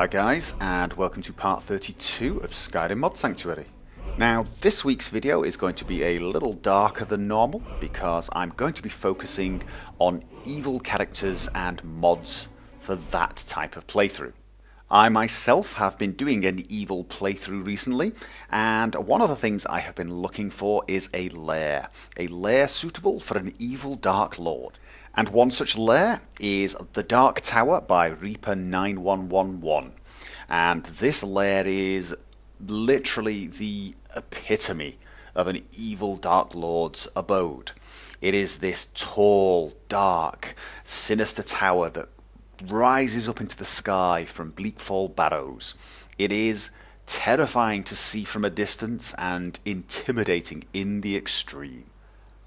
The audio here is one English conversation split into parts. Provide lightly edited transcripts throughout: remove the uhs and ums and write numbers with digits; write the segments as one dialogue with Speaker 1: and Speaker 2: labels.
Speaker 1: Hi guys, and welcome to part 32 of Skyrim Mod Sanctuary. Now, this week's video is going to be a little darker than normal because I'm going to be focusing on evil characters and mods for that type of playthrough. I myself have been doing an evil playthrough recently, and one of the things I have been looking for is a lair suitable for an evil Dark Lord. And one such lair is the Dark Tower by Reaper 9111. And this lair is literally the epitome of an evil Dark Lord's abode. It is this tall, dark, sinister tower that rises up into the sky from Bleakfall Barrows. It is terrifying to see from a distance and intimidating in the extreme.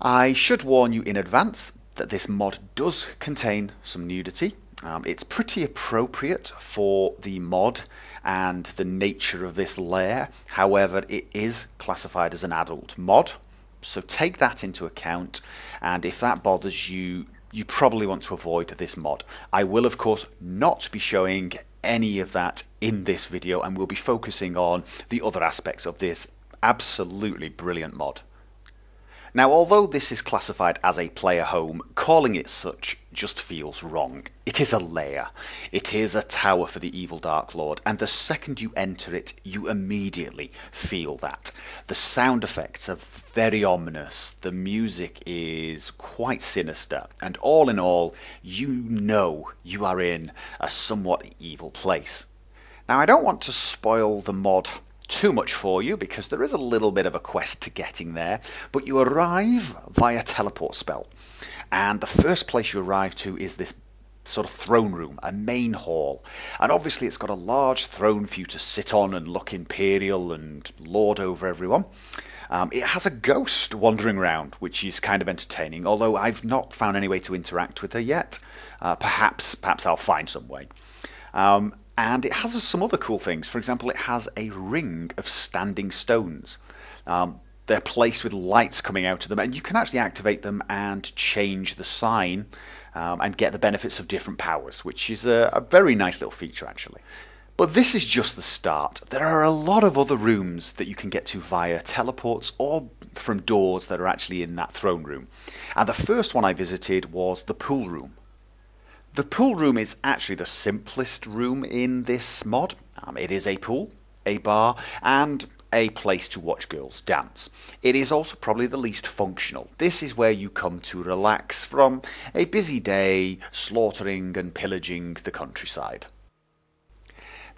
Speaker 1: I should warn you in advance that this mod does contain some nudity. It's pretty appropriate for the mod and the nature of this lair. However, it is classified as an adult mod, so take that into account, and if that bothers you, you probably want to avoid this mod. I will of course not be showing any of that in this video, and we'll be focusing on the other aspects of this absolutely brilliant mod. Now, although this is classified as a player home, calling it such just feels wrong. It is a lair. It is a tower for the evil Dark Lord, and the second you enter it, you immediately feel that. The sound effects are very ominous, the music is quite sinister, and all in all, you know you are in a somewhat evil place. Now, I don't want to spoil the mod too much for you because there is a little bit of a quest to getting there, but you arrive via teleport spell, and the first place you arrive to is this sort of throne room, a main hall, and obviously it's got a large throne for you to sit on and look imperial and lord over everyone. It has a ghost wandering around, which is kind of entertaining, although I've not found any way to interact with her yet. Perhaps I'll find some way. And it has some other cool things. For example, it has a ring of standing stones. They're placed with lights coming out of them, and you can actually activate them and change the sign and get the benefits of different powers, which is a very nice little feature actually. But this is just the start. There are a lot of other rooms that you can get to via teleports or from doors that are actually in that throne room. And the first one I visited was the pool room. The pool room is actually the simplest room in this mod. It is a pool, a bar, and a place to watch girls dance. It is also probably the least functional. This is where you come to relax from a busy day slaughtering and pillaging the countryside.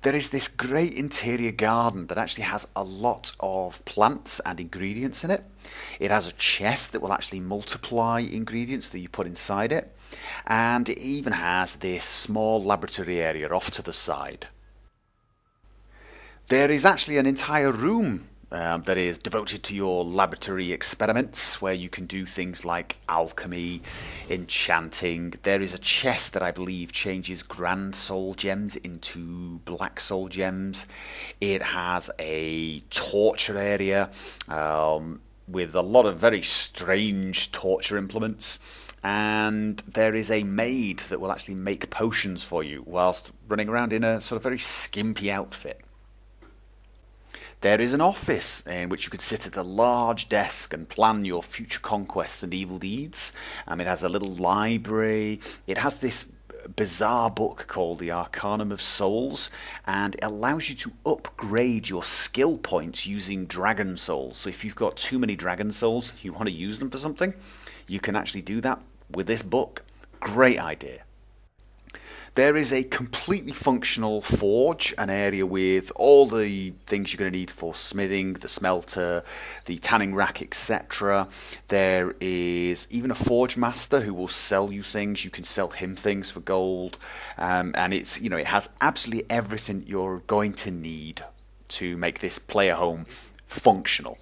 Speaker 1: There is this great interior garden that actually has a lot of plants and ingredients in it. It has a chest that will actually multiply ingredients that you put inside it. And it even has this small laboratory area off to the side. There is actually an entire room that is devoted to your laboratory experiments, where you can do things like alchemy, enchanting. There is a chest that I believe changes grand soul gems into black soul gems. It has a torture area with a lot of very strange torture implements. And there is a maid that will actually make potions for you whilst running around in a sort of very skimpy outfit. There is an office in which you could sit at a large desk and plan your future conquests and evil deeds. It has a little library. It has this bizarre book called the Arcanum of Souls, and it allows you to upgrade your skill points using dragon souls. So if you've got too many dragon souls, you want to use them for something, you can actually do that with this book. Great idea. There is a completely functional forge, an area with all the things you're going to need for smithing, the smelter, the tanning rack, etc. There is even a forge master who will sell you things. You can sell him things for gold, and it has absolutely everything you're going to need to make this player home functional.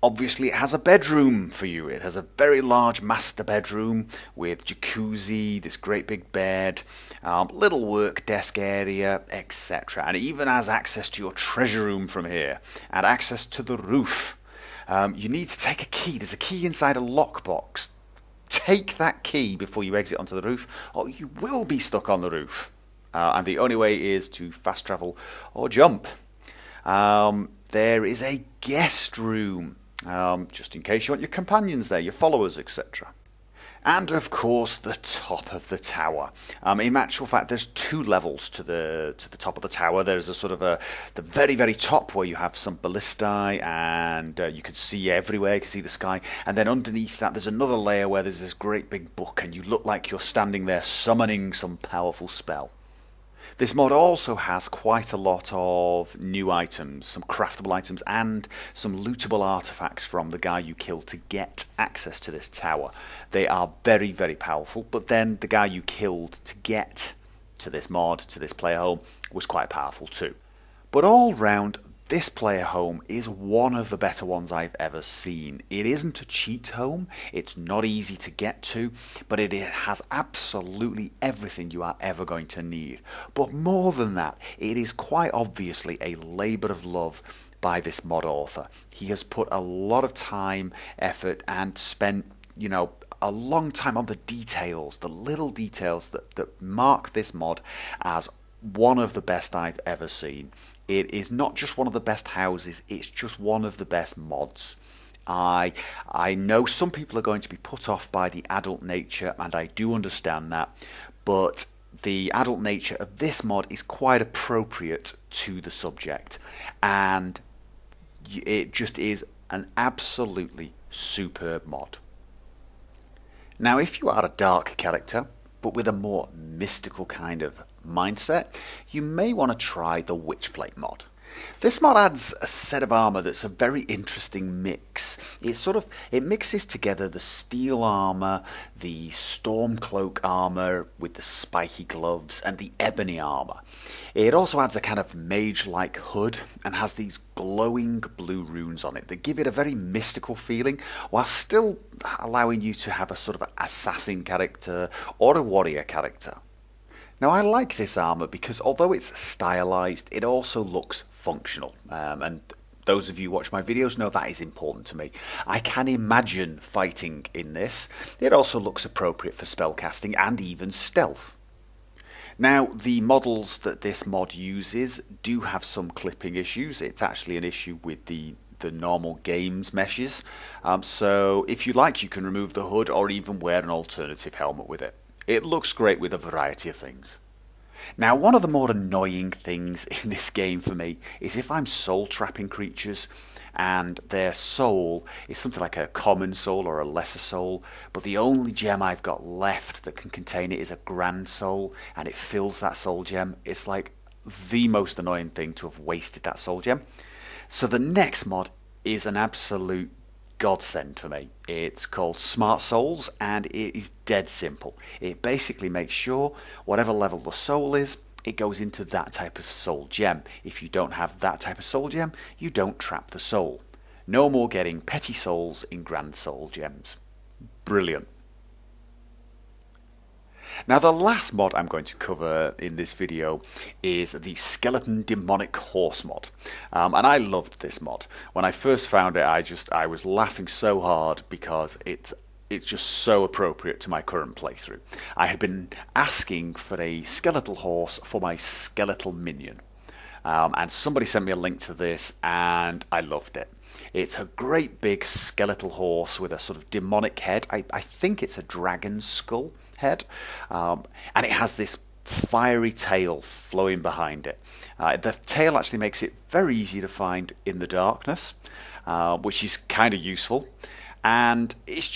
Speaker 1: Obviously, it has a bedroom for you. It has a very large master bedroom with jacuzzi, this great big bed, little work desk area, etc. And it even has access to your treasure room from here and access to the roof. You need to take a key. There's a key inside a lockbox. Take that key before you exit onto the roof, or you will be stuck on the roof. and the only way is to fast travel or jump. There is a guest room, just in case you want your companions there, your followers, etc. And of course, the top of the tower. In actual fact, there's two levels to the top of the tower. There's a sort of the very, very top where you have some ballistae and you can see everywhere, you can see the sky. And then underneath that, there's another layer where there's this great big book and you look like you're standing there summoning some powerful spell. This mod also has quite a lot of new items, some craftable items and some lootable artifacts from the guy you killed to get access to this tower. They are very, very powerful, but then the guy you killed to get to this mod, to this player home, was quite powerful too. But all round, this player home is one of the better ones I've ever seen. It isn't a cheat home, it's not easy to get to, but it has absolutely everything you are ever going to need. But more than that, it is quite obviously a labour of love by this mod author. He has put a lot of time, effort, and spent, a long time on the details, the little details that mark this mod as one of the best I've ever seen. It is not just one of the best houses, it's just one of the best mods. I know some people are going to be put off by the adult nature, and I do understand that, but the adult nature of this mod is quite appropriate to the subject, and it just is an absolutely superb mod. Now, if you are a dark character, but with a more mystical kind of mindset, you may want to try the Witchplate mod. This mod adds a set of armor that's a very interesting mix. It mixes together the steel armor, the stormcloak armor with the spiky gloves, and the ebony armor. It also adds a kind of mage-like hood and has these glowing blue runes on it that give it a very mystical feeling while still allowing you to have a sort of assassin character or a warrior character. Now, I like this armor because although it's stylized, it also looks functional. And those of you who watch my videos know that is important to me. I can imagine fighting in this. It also looks appropriate for spellcasting and even stealth. Now, the models that this mod uses do have some clipping issues. It's actually an issue with the normal games meshes. So if you like, you can remove the hood or even wear an alternative helmet with it. It looks great with a variety of things. Now, one of the more annoying things in this game for me is if I'm soul trapping creatures and their soul is something like a common soul or a lesser soul, but the only gem I've got left that can contain it is a grand soul, and it fills that soul gem. It's like the most annoying thing to have wasted that soul gem. So the next mod is an absolute godsend for me. It's called Smart Souls, and it is dead simple. It basically makes sure whatever level the soul is, it goes into that type of soul gem. If you don't have that type of soul gem, you don't trap the soul. No more getting petty souls in grand soul gems. Brilliant. Now, the last mod I'm going to cover in this video is the Skeleton Demonic Horse mod. And I loved this mod. When I first found it, I was laughing so hard because it's just so appropriate to my current playthrough. I had been asking for a skeletal horse for my skeletal minion. And somebody sent me a link to this and I loved it. It's a great big skeletal horse with a sort of demonic head. I think it's a dragon skull head, and it has this fiery tail flowing behind it. The tail actually makes it very easy to find in the darkness, which is kind of useful. And it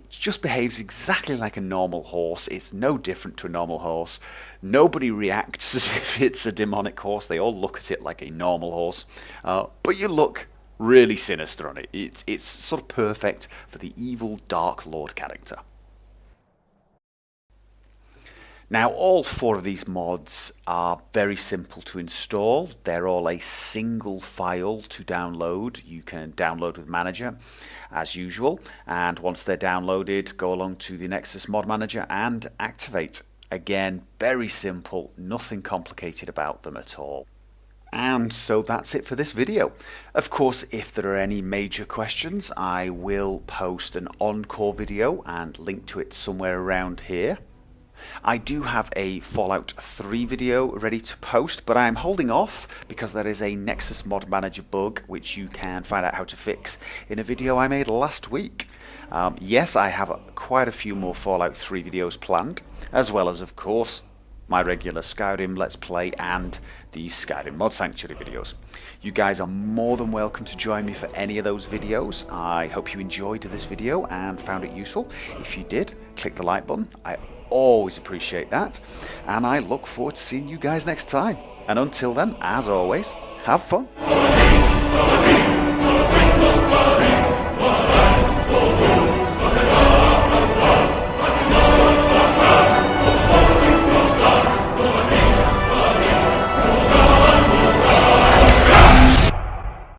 Speaker 1: just behaves exactly like a normal horse. It's no different to a normal horse. Nobody reacts as if it's a demonic horse. They all look at it like a normal horse. But you look really sinister on it. It's sort of perfect for the evil Dark Lord character. Now, all four of these mods are very simple to install. They're all a single file to download. You can download with Manager as usual, and once they're downloaded, go along to the Nexus Mod Manager and activate. Again, very simple, nothing complicated about them at all. And so that's it for this video. Of course, if there are any major questions, I will post an encore video and link to it somewhere around here. I do have a Fallout 3 video ready to post, but I am holding off because there is a Nexus Mod Manager bug which you can find out how to fix in a video I made last week. Yes, I have quite a few more Fallout 3 videos planned, as well as, of course, my regular Skyrim Let's Play and the Skyrim Mod Sanctuary videos. You guys are more than welcome to join me for any of those videos. I hope you enjoyed this video and found it useful. If you did, click the like button. I always appreciate that. And I look forward to seeing you guys next time. And until then, as always, have fun.